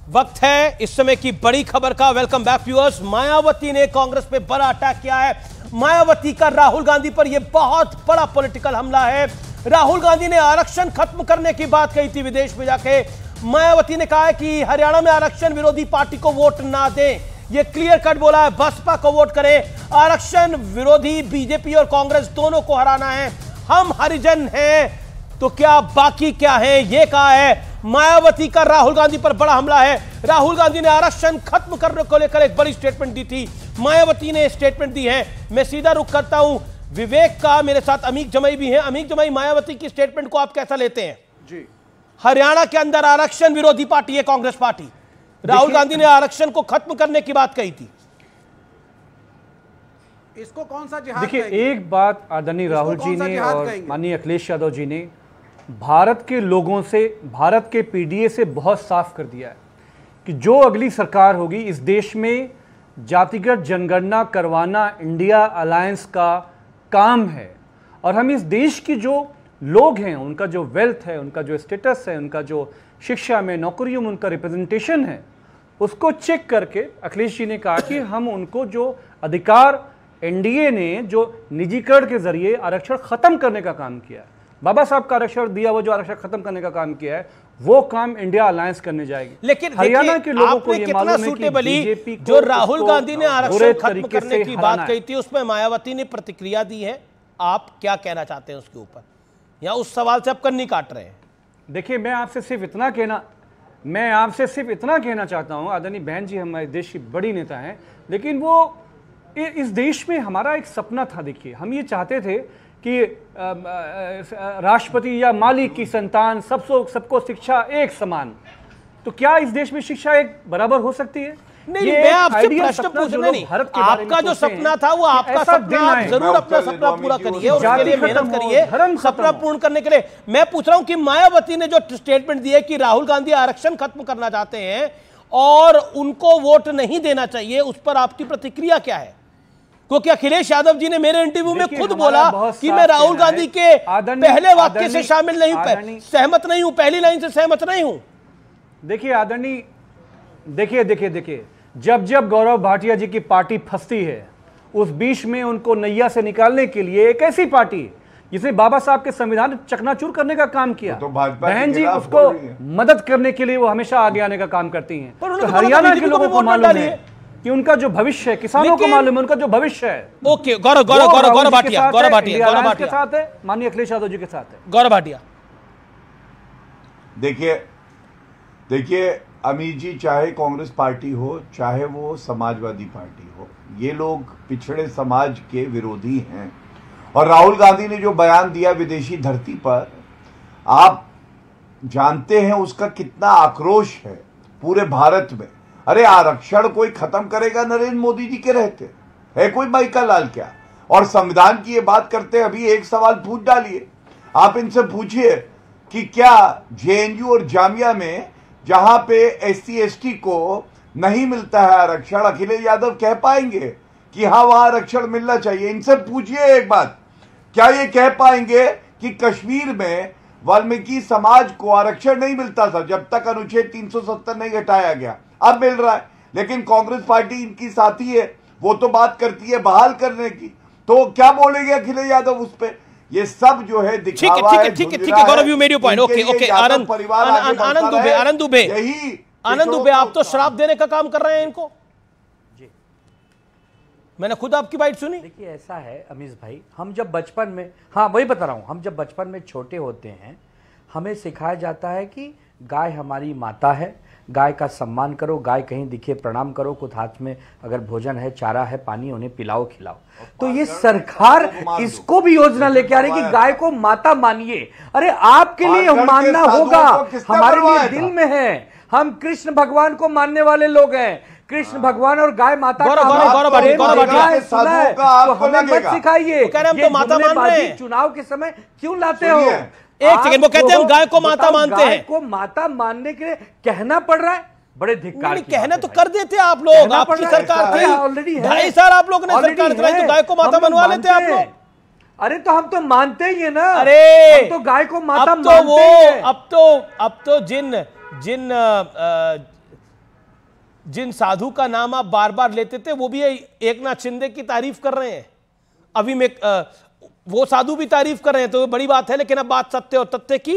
वक्त है इस समय की बड़ी खबर का। Welcome back viewers. मायावती ने कांग्रेस पे बड़ा अटैक किया है। मायावती का राहुल गांधी पर यह बहुत बड़ा पॉलिटिकल हमला है। राहुल गांधी ने आरक्षण खत्म करने की बात कही थी विदेश में जाके। मायावती ने कहा है कि हरियाणा में आरक्षण विरोधी पार्टी को वोट ना दें। यह क्लियर कट बोला है, बसपा को वोट करें। आरक्षण विरोधी बीजेपी और कांग्रेस दोनों को हराना है। हम हरिजन हैं तो क्या बाकी क्या है, यह कहा है। मायावती का राहुल गांधी पर बड़ा हमला है। राहुल गांधी ने आरक्षण खत्म करने को लेकर एक बड़ी स्टेटमेंट दी थी। मायावती ने स्टेटमेंट दी है। मैं सीधा रुख करता हूं विवेक का। मेरे साथ अमीक जमाई भी हैं। अमीक जमाई, मायावती की स्टेटमेंट को आप कैसा लेते हैं? जी, हरियाणा के अंदर आरक्षण विरोधी पार्टी है कांग्रेस पार्टी। राहुल गांधी ने आरक्षण को खत्म करने की बात कही थी। इसको कौन सा जिहाद? देखिए, एक बात आदरणीय राहुल जी ने और माननीय अखिलेश यादव जी ने भारत के लोगों से, भारत के पीडीए से बहुत साफ कर दिया है कि जो अगली सरकार होगी इस देश में जातिगत जनगणना करवाना इंडिया अलायंस का काम है। और हम इस देश की जो लोग हैं, उनका जो वेल्थ है, उनका जो स्टेटस है, उनका जो शिक्षा में, नौकरियों में उनका रिप्रेजेंटेशन है, उसको चेक करके अखिलेश जी ने कहा कि हम उनको जो अधिकार एनडीए ने जो निजीकरण के जरिए आरक्षण खत्म करने का काम किया है, बाबा साहब का आरक्षण दिया हुआ जो आरक्षण खत्म करने का काम किया है, वो काम इंडिया अलायंस करने जाएगी। लेकिन हरियाणा के लोगों को ये मालूम है कि बीजेपी जो राहुल गांधी ने आरक्षण खत्म करने की बात कही थी उसमें मायावती ने प्रतिक्रिया दी है। आप क्या कहना चाहते हैं उसके ऊपर, या उस सवाल से आप कन्नी काट रहे हैं? देखिए, मैं आपसे सिर्फ इतना कहना चाहता हूं, आदरणीय बहन जी हमारे देश की बड़ी नेता हैं, लेकिन वो इस देश में हमारा एक सपना था। देखिए, हम ये चाहते थे कि राष्ट्रपति या मालिक की संतान सबको शिक्षा एक समान। तो क्या इस देश में शिक्षा एक बराबर हो सकती है? नहीं, मैं आपसे प्रश्न पूछना नहीं। आपका जो सपना था वो आपका सपना, आप जरूर अपना सपना पूरा करिए, उसके लिए मेहनत करिए सपना पूर्ण करने के लिए। मैं पूछ रहा हूं कि मायावती ने जो स्टेटमेंट दी है कि राहुल गांधी आरक्षण खत्म करना चाहते हैं और उनको वोट नहीं देना चाहिए, उस पर आपकी प्रतिक्रिया क्या है? क्योंकि अखिलेश यादव जी ने मेरे इंटरव्यू में खुद बोला कि मैं राहुल गांधी के पहले वाक्य से शामिल नहीं हूं, सहमत नहीं हूं, पहली लाइन से सहमत नहीं हूं। देखिए आदरणीय, देखिए, जब गौरव भाटिया जी की पार्टी फंसती है, उस बीच में उनको नैया से निकालने के लिए एक ऐसी पार्टी जिसने बाबा साहब के संविधान चकनाचूर करने का काम किया, तो बहन जी उसको मदद करने के लिए वो हमेशा आगे आने का काम करती हैं। तो हरियाणा के लोगों को मालूम है कि उनका जो भविष्य है, किसानों को मालूम है उनका जो भविष्य है। ओके, गौरव भाटिया के साथ है, माननीय अखिलेश यादव जी के साथ है। गौरव भाटिया, देखिए अमीर जी, चाहे कांग्रेस पार्टी हो चाहे वो समाजवादी पार्टी हो, ये लोग पिछड़े समाज के विरोधी हैं। और राहुल गांधी ने जो बयान दिया विदेशी धरती पर, आप जानते हैं उसका कितना आक्रोश है पूरे भारत में। अरे आरक्षण कोई खत्म करेगा नरेंद्र मोदी जी के रहते? है कोई माइका लाल क्या? और संविधान की ये बात करते हैं। अभी एक सवाल पूछ डालिए, आप इनसे पूछिए कि क्या जेएनयू और जामिया में जहां पे एससी एसटी को नहीं मिलता है आरक्षण, अखिलेश यादव कह पाएंगे कि हाँ वहां आरक्षण मिलना चाहिए? इनसे पूछिए एक बात, क्या ये कह पाएंगे कि कश्मीर में वाल्मीकि समाज को आरक्षण नहीं मिलता था जब तक अनुच्छेद 370 नहीं हटाया गया, अब मिल रहा है? लेकिन कांग्रेस पार्टी इनकी साथी है, वो तो बात करती है बहाल करने की। तो क्या बोलेंगे अखिलेश यादव उस पे? ये सब जो है दिखावा है। ठीक है Gaurav, you made your point. Okay, Anand Dubey, आप तो श्राप देने का काम कर रहे हैं इनको। मैंने खुद आपकी बाइट सुनी। देखिए, ऐसा है अमीश भाई, हम जब बचपन में, हाँ वही बता रहा हूं, हम जब बचपन में छोटे होते हैं हमें सिखाया जाता है कि गाय हमारी माता है, गाय का सम्मान करो, गाय कहीं दिखे प्रणाम करो, कुछ हाथ में अगर भोजन है, चारा है, पानी, उन्हें पिलाओ खिलाओ। तो ये सरकार इसको भी योजना लेके आ रही कि गाय को माता मानिए। अरे आपके लिए मानना होगा, हमारे लिए दिल में है, हम कृष्ण भगवान को मानने वाले लोग हैं। कृष्ण भगवान और गाय माता का तो हमें मत सिखाइए। चुनाव के समय क्यों लाते हो? एक सेकंड, वो कहते हैं हम गाय को माता मानते हैं। को माता मानने के लिए कहना पड़ रहा है, बड़े धिक्कार की कहना तो कर देते आप लोग, आपकी सरकार थी ऑलरेडी, 2.5 साल आप लोगों ने सरकार चलाई तो गाय को माता बनवा लेते आप लोग। अरे तो हम तो मानते ही है ना। अरे हम तो गाय को माता मानते हैं। अब तो जिन जिन साधु का नाम आप बार बार लेते थे वो भी एकनाथ शिंदे की तारीफ कर रहे हैं। अभी में वो साधु भी तारीफ कर रहे हैं, तो बड़ी बात है। लेकिन अब बात सत्य और तथ्य की।